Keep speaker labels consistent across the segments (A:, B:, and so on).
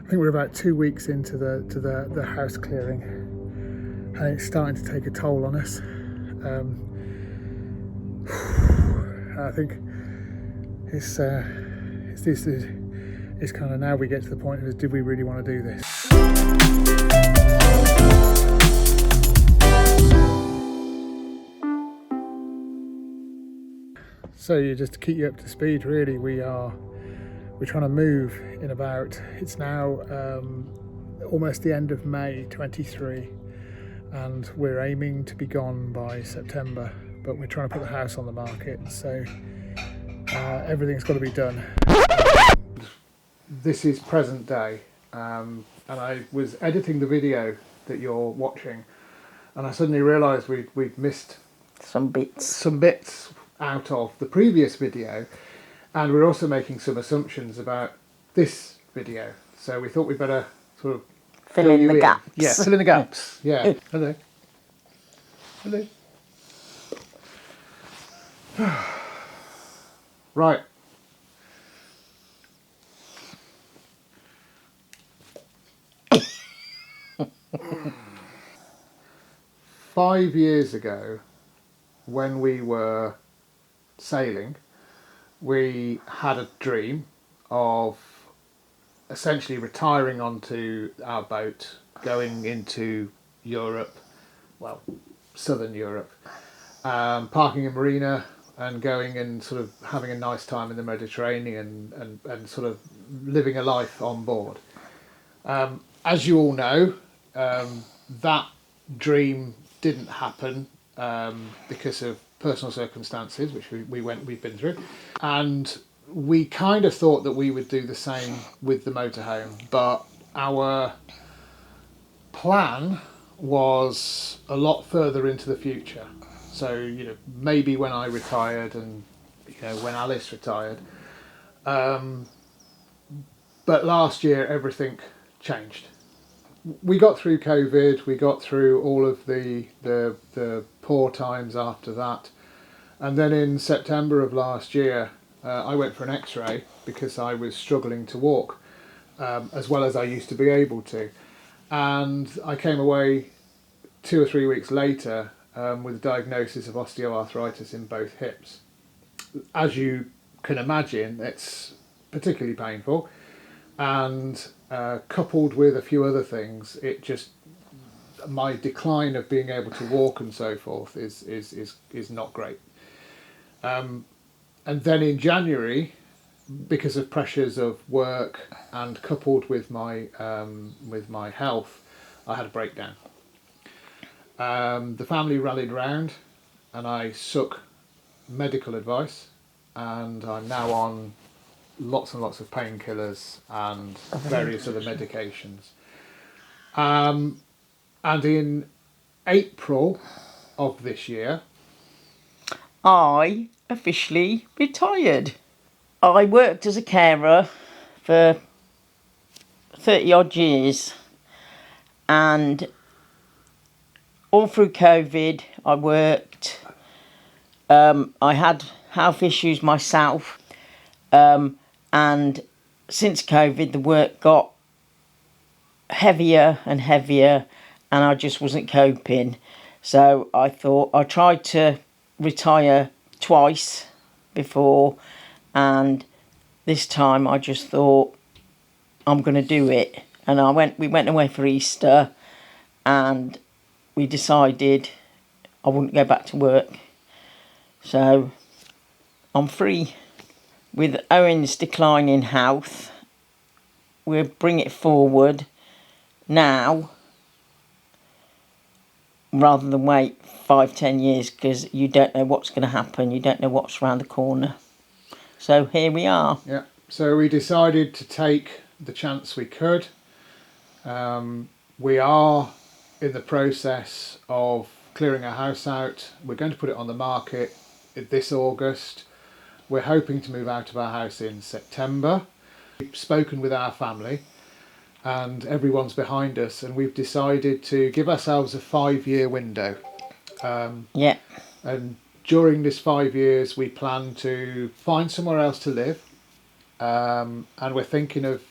A: I think we're about 2 weeks into the house clearing, and it's starting to take a toll on us. I think it's kind of now we get to the point of, did we really want to do this? So just to keep you up to speed, really, we're trying to move in about, it's now almost the end of May 23, and we're aiming to be gone by September, but we're trying to put the house on the market, so everything's got to be done. This is present day, and I was editing the video that you're watching, and I suddenly realised we'd missed
B: some bits
A: out of the previous video, and we're also making some assumptions about this video, so we thought we'd better sort of
B: fill in the gaps.
A: Yeah, fill in the gaps. Yeah. Hello. Hello. Right. Five years ago, when we were sailing, we had a dream of essentially retiring onto our boat, going into Europe, well, southern Europe, parking a marina and going and sort of having a nice time in the Mediterranean and sort of living a life on board. As you all know, that dream didn't happen because of personal circumstances, which we've been through, and we kind of thought that we would do the same with the motorhome, but our plan was a lot further into the future. So, maybe when I retired and, when Alice retired. But last year, everything changed. We got through COVID, we got through all of the poor times after that. And then in September of last year, I went for an x-ray because I was struggling to walk as well as I used to be able to. And I came away 2 or 3 weeks later with a diagnosis of osteoarthritis in both hips. As you can imagine, it's particularly painful, and coupled with a few other things, my decline of being able to walk and so forth is not great. And then in January, because of pressures of work and coupled with my health, I had a breakdown. The family rallied round, and I sought medical advice, and I'm now on lots and lots of painkillers and various other medications. And in April of this year,
B: I officially retired. I worked as a carer for 30 odd years, and all through COVID I worked. I had health issues myself, and since COVID the work got heavier and heavier, and I just wasn't coping. So I thought, I tried to retire twice before, and this time I just thought, I'm going to do it. And we went away for Easter, and we decided I wouldn't go back to work. So I'm free. With Owen's decline in health, we'll bring it forward now rather than wait 5-10 years, because you don't know what's going to happen. You don't know what's around the corner. So here we are.
A: Yeah. So we decided to take the chance we could. We are in the process of clearing our house out. We're going to put it on the market this August. We're hoping to move out of our house in September. We've spoken with our family, and everyone's behind us, and we've decided to give ourselves a 5-year window.
B: Yeah.
A: And during this 5 years, we plan to find somewhere else to live, and we're thinking of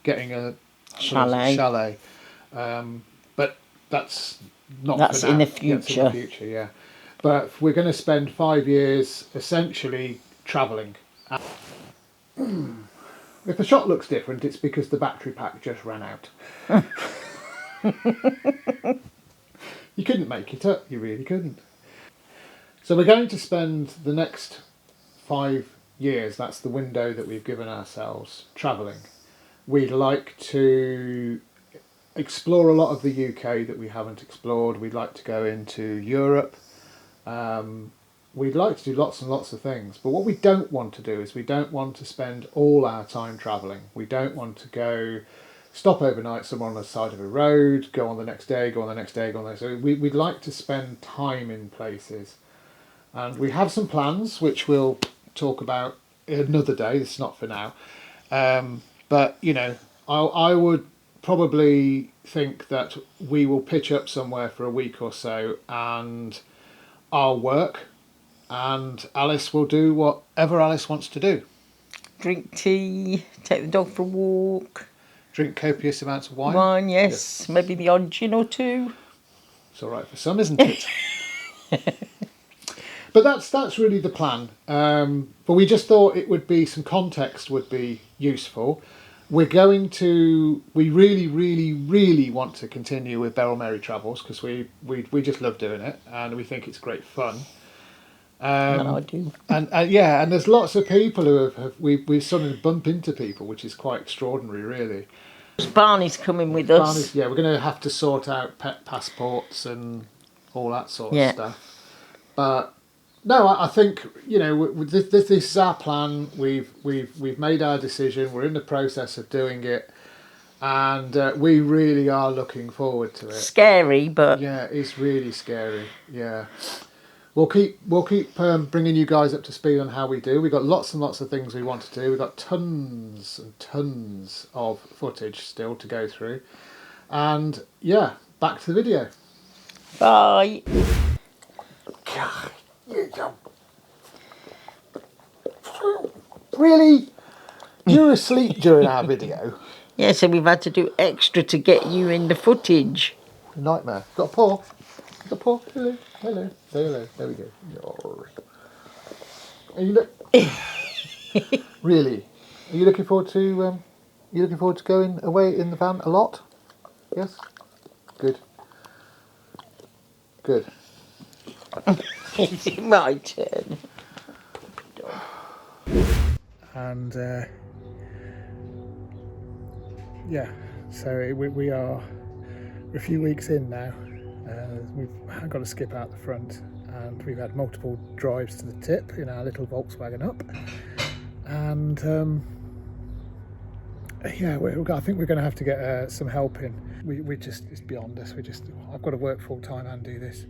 A: getting
B: Chalet.
A: Chalet. But that's not
B: That's
A: for now.
B: in the
A: That's in
B: future.
A: the future, yeah. But we're going to spend 5 years essentially travelling. If the shot looks different, it's because the battery pack just ran out. You couldn't make it up, you really couldn't. So we're going to spend the next 5 years, that's the window that we've given ourselves, travelling. We'd like to explore a lot of the UK that we haven't explored. We'd like to go into Europe. We'd like to do lots and lots of things. But what we don't want to do is we don't want to spend all our time travelling. We don't want to go stop overnight somewhere on the side of a road, go on the next day, go on the next day, go on the next day. We'd like to spend time in places. And we have some plans, which we'll talk about another day. This is not for now. But, you know, I would probably think that we will pitch up somewhere for a week or so and I'll work and Alice will do whatever Alice wants to do.
B: Drink tea, take the dog for a walk.
A: Drink copious amounts of wine.
B: Wine, yes. Maybe the odd gin or two.
A: It's all right for some, isn't it? But that's really the plan. But we just thought it would be, some context would be useful. We really want to continue with Beryl Mary Travels because we just love doing it and we think it's great fun.
B: And I do.
A: And yeah, and there's lots of people who we suddenly bump into people, which is quite extraordinary, really.
B: Barney's coming with us.
A: Yeah, we're going to have to sort out pet passports and all that sort of stuff. But no, I think, you know, this is our plan. We've made our decision. We're in the process of doing it, and we really are looking forward to it.
B: Scary, but
A: yeah, it's really scary. Yeah, we'll keep bringing you guys up to speed on how we do. We've got lots and lots of things we want to do. We've got tons and tons of footage still to go through, and yeah, back to the video.
B: bye.
A: God. Really? You were asleep during our video?
B: Yeah, so we've had to do extra to get you in the footage.
A: Nightmare. Got a paw? Got a paw? Hello. Hello. Say hello. There we go. Are you really? Are you looking forward to going away in the van a lot? Yes? Good. Good.
B: It's my turn.
A: And yeah, so we are a few weeks in now. We've got to skip out the front, and we've had multiple drives to the tip in our little Volkswagen Up. And yeah, I think we're going to have to get some help in. It's beyond us. I've got to work full time and do this.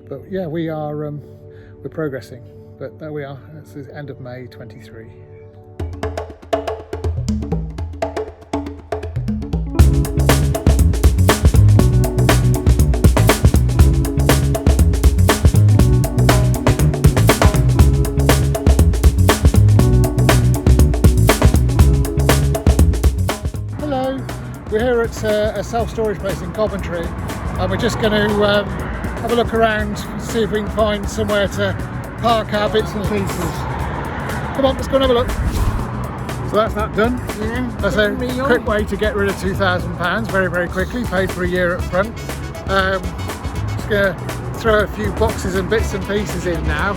A: But yeah, we're progressing. But there we are. It's the end of May 23. Hello, we're here at a self-storage place in Coventry, and we're just going to have a look around, see if we can find somewhere to park our bits and pieces. Come on, let's go and have a look. So that's that done.
B: Yeah,
A: that's a quick way to get rid of £2,000 very, very quickly, paid for a year up front. Just going to throw a few boxes and bits and pieces in now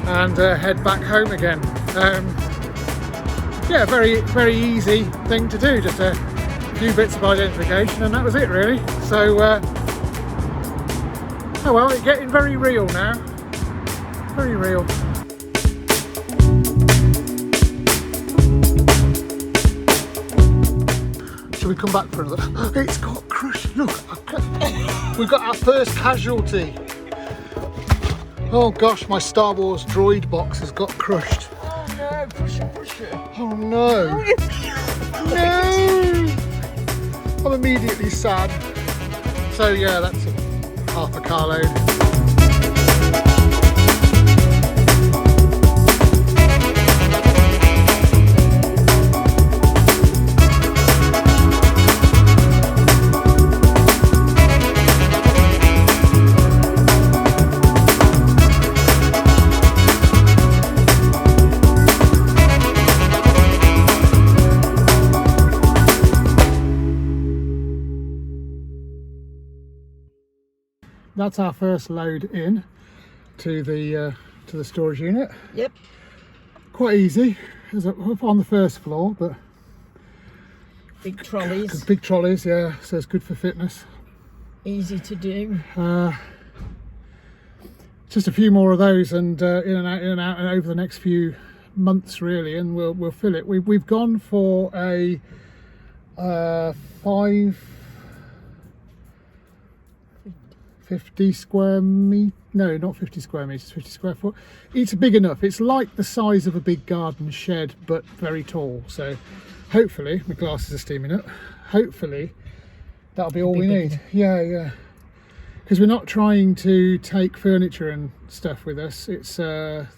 A: and head back home again. Yeah, very, very easy thing to do, just a few bits of identification and that was it really. So, oh well, it's getting very real now. Very real. Shall we come back for another? It's got crushed. Look, we've got our first casualty. Oh gosh, my Star Wars droid box has got crushed.
B: Oh no, push it.
A: Oh no. No! I'm immediately sad. So yeah, that's half a carload. that's our first load in to the storage unit.
B: Yep.
A: Quite easy, as up on the first floor, but
B: Big trolleys.
A: big trolleys, yeah. So it's good for fitness.
B: Easy to do.
A: Just a few more of those, and in and out, and over the next few months, really, and we'll fill it. We've gone for a 50 square meter. No, not 50 square meters. 50 square foot. It's big enough. It's like the size of a big garden shed, but very tall. So, hopefully, my glasses are steaming up. Hopefully, that'll be all we need. Yeah. Because we're not trying to take furniture and stuff with us. It's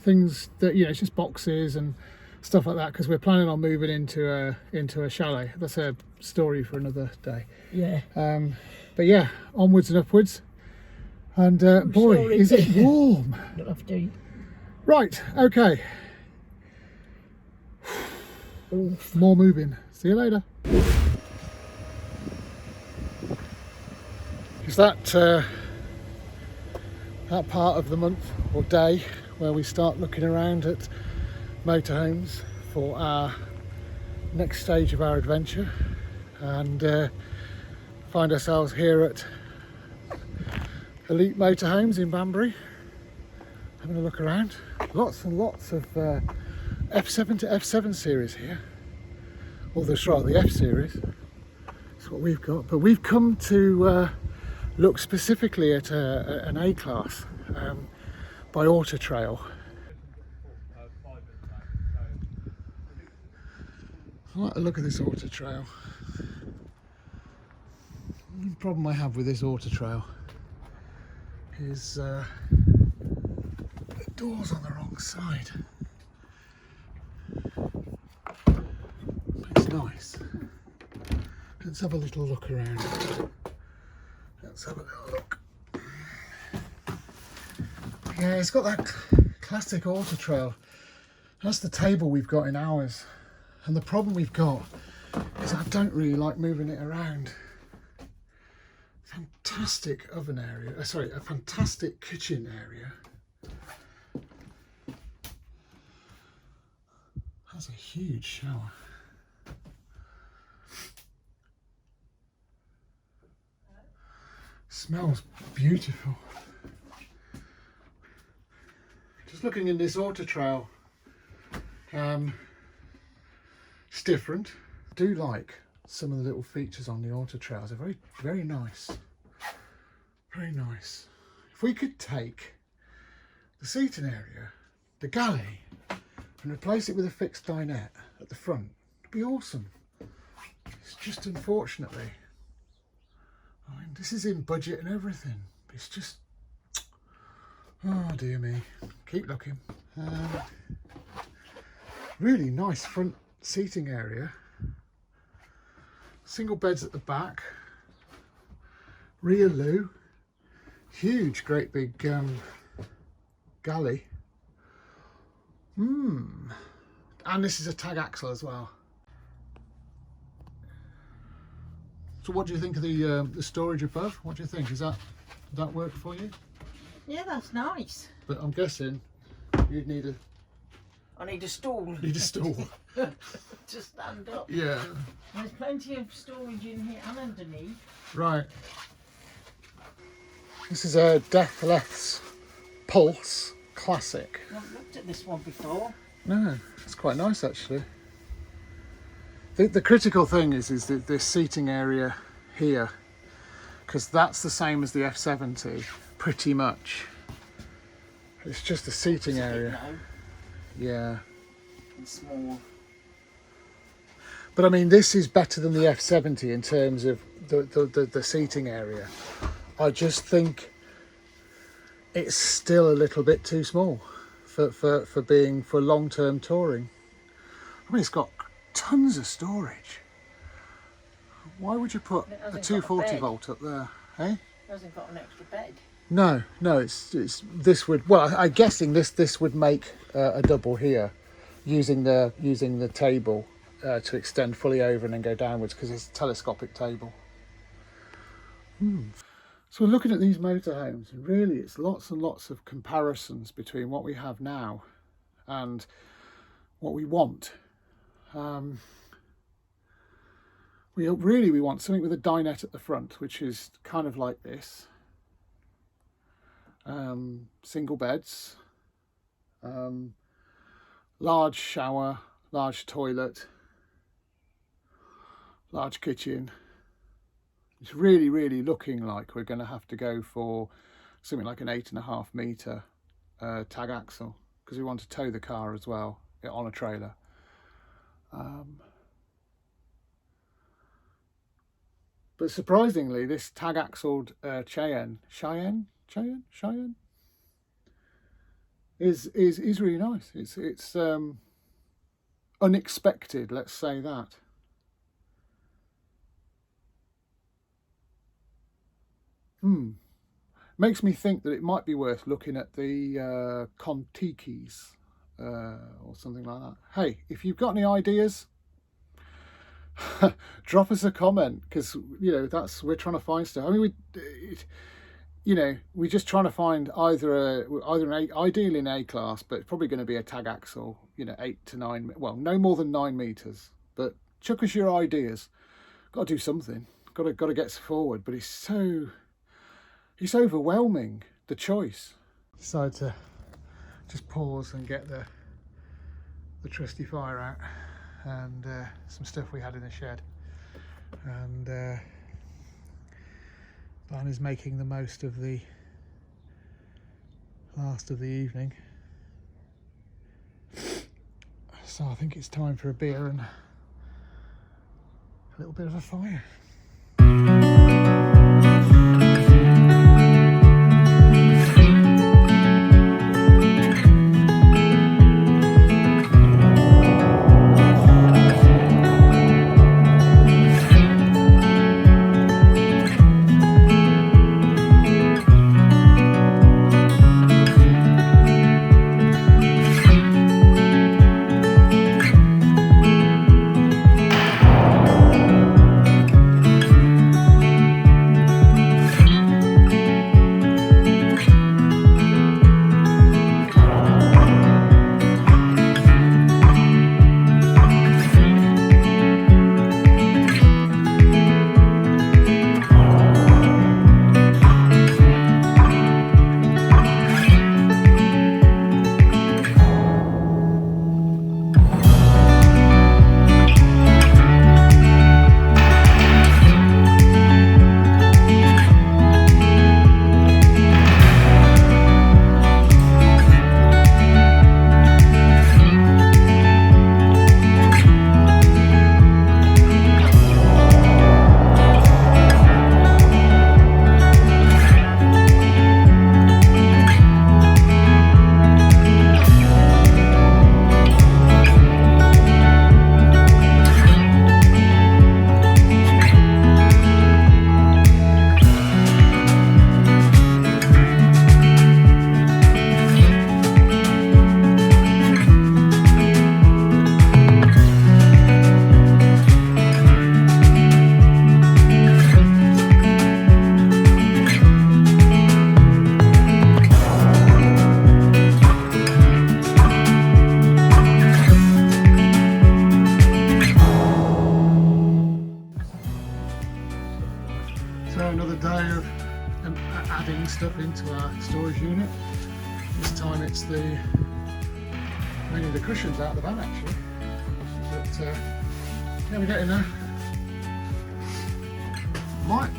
A: things that, you know, it's just boxes and stuff like that, because we're planning on moving into a chalet. That's a story for another day.
B: Yeah.
A: But yeah, onwards and upwards. And boy,
B: sorry.
A: is it warm.
B: You'll have to.
A: Right, okay. More moving. See you later. Is that part of the month or day where we start looking around at motorhomes for our next stage of our adventure, and find ourselves here at Elite Motorhomes in Banbury, having a look around. Lots and lots of F7 to F7 series here, or the F series. That's what we've got, but we've come to look specifically at an A class by Auto Trail. I like the look of this Auto Trail. The problem I have with this Auto Trail is the door's on the wrong side. But it's nice. Let's have a little look around. Let's have a little look. Yeah, it's got that classic Auto Trail. That's the table we've got in ours. And the problem we've got is I don't really like moving it around. Fantastic oven area, a fantastic kitchen area. That's a huge shower. Smells beautiful. Just looking in this Auto Trail, it's different. I do like some of the little features on the Auto Trails. They're very nice. Very nice. If we could take the seating area, the galley, and replace it with a fixed dinette at the front, it'd be awesome. It's just unfortunately, I mean, this is in budget and everything. It's just, oh dear me. Keep looking. Really nice front seating area. Single beds at the back. Rear loo. Huge, great big galley. And this is a tag axle as well. So what do you think of the storage above? What do you think? Does that work for you?
B: Yeah, that's nice.
A: But I'm guessing you'd need a...
B: I need a stool.
A: Need a stool.
B: To stand up.
A: Yeah.
B: There's plenty of storage in here and underneath.
A: Right. This is a Deathless Pulse Classic.
B: I haven't looked at this one before.
A: No, it's quite nice actually. The critical thing is this seating area here, because that's the same as the F70 pretty much. It's just the seating area. Yeah.
B: And small.
A: But I mean, this is better than the F70 in terms of the seating area. I just think it's still a little bit too small for long-term touring. I mean, it's got tons of storage. Why would you put a 240 volt up there? Eh?
B: It hasn't got an extra bed.
A: No, it's this would, well, I'm guessing this would make a double here, using the table to extend fully over and then go downwards, because it's a telescopic table. So we're looking at these motorhomes, and really it's lots and lots of comparisons between what we have now and what we want. We want something with a dinette at the front, which is kind of like this. Single beds, large shower, large toilet, large kitchen. It's really looking like we're going to have to go for something like an 8.5 metre tag axle, because we want to tow the car as well on a trailer. But surprisingly, this tag axled Cheyenne is really nice. It's unexpected, let's say that. Makes me think that it might be worth looking at the Contikis or something like that. Hey, if you've got any ideas, drop us a comment, because we're trying to find stuff. I mean, we're just trying to find either ideally an A class, but it's probably going to be a tag axle, 8 to 9, well, no more than 9 meters. But chuck us your ideas. Got to do something. Got to get forward. But it's overwhelming, the choice. Decided to just pause and get the trusty fire out and some stuff we had in the shed. And Dan is making the most of the last of the evening. So I think it's time for a beer and a little bit of a fire. Another day of adding stuff into our storage unit. This time it's mainly the cushions out of the van actually, but yeah, we're getting there.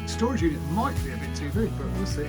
A: Storage unit might be a bit too big, but we'll see.